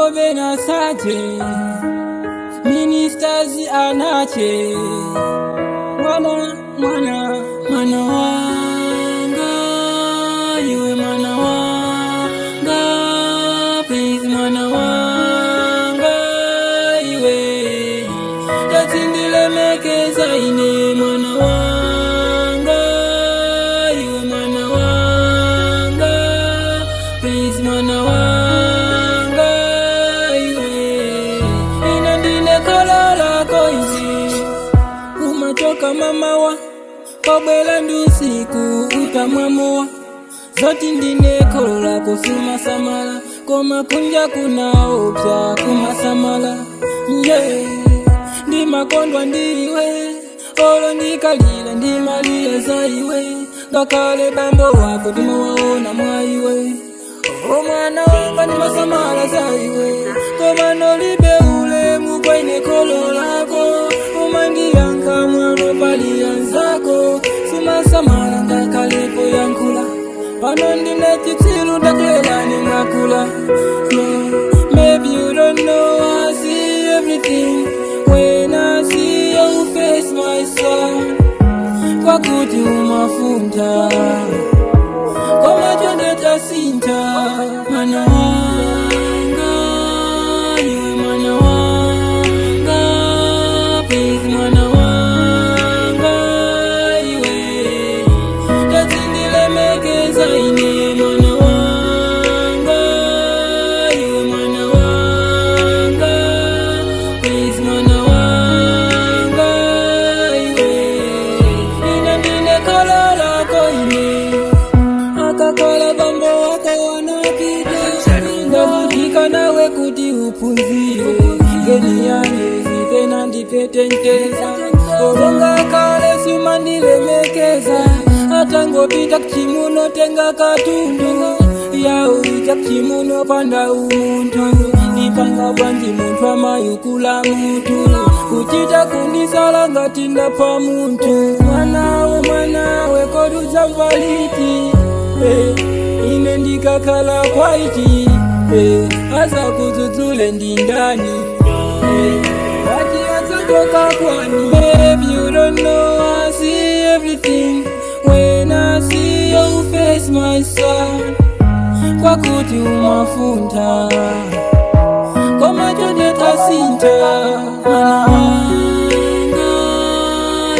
Yakobe na Sache, ministers anache. Mwana wanga, iwe mwana wanga, please mwana wanga, iwe tatindile mekeza ine mwana wanga, iwe mwana wanga, please mwana wanga, iwe inandine kolala koizi umatoka mamawa kobwela ndusiku utamwamoa zoti ndine kolola kusuma samala koma kunja kuna opya kumasamala ndi makondwa ndiwe olo ndikalila ndimalile zaiwe ngakale bambo wako ndimawaona mwaiwe omwana wanga ndimasamala zaiwe koma nolibe ulemu kwaine kololako umandiyanka mwano pali yanzako sumasamala ngakalepo yankula pano ndine chitsilu ndakulela ningakula. Maybe you don't know I see everything when I see your face my son. Kwa kuti umafunda koma chonde tasinta mwana wanga, iwe mwana wanga, please mwana wanga, iwe tatindile mekeza ine mwana wanga, iwe mwana wanga, please mwana wanga, iwe inandine kolala koine akakola bambo wako wanapita ndavutika nawe kuti upunziwe geni yange zipena ndipete nteza oronga kale simandilemekeza hata ngopita kuchimuno tenga katundu yauita kuchimuno panda umuntu ndipanga bwanji muntu amayukula muntu kuchita kundisala ngati ndapa muntu mwanawe koduza mvaliti ine ndikakhala kwaiti aza kuzudzule ndindani ati azatoka kwani. Babe, you don't know I see everything when I see your face my son. Kwa kuti umafunda koma chonde tasinta mwana wanga,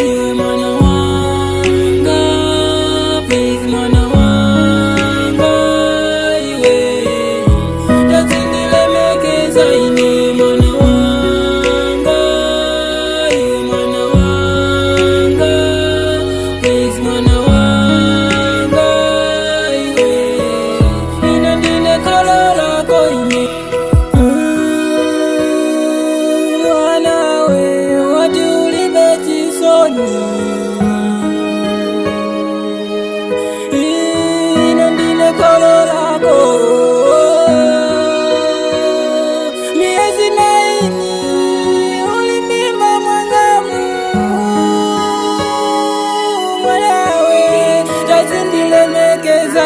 iwe mwana wanga, please mwana wanga, iwe tatindile mekeza ine mwana wanga, iwe mwana wanga, please mwana wanga, iwe inandine kolala koine mwanawe wati ulibe chisoni inandine kololako miezi 9 ulimimba mwangamu mwanawe tatindile mekeza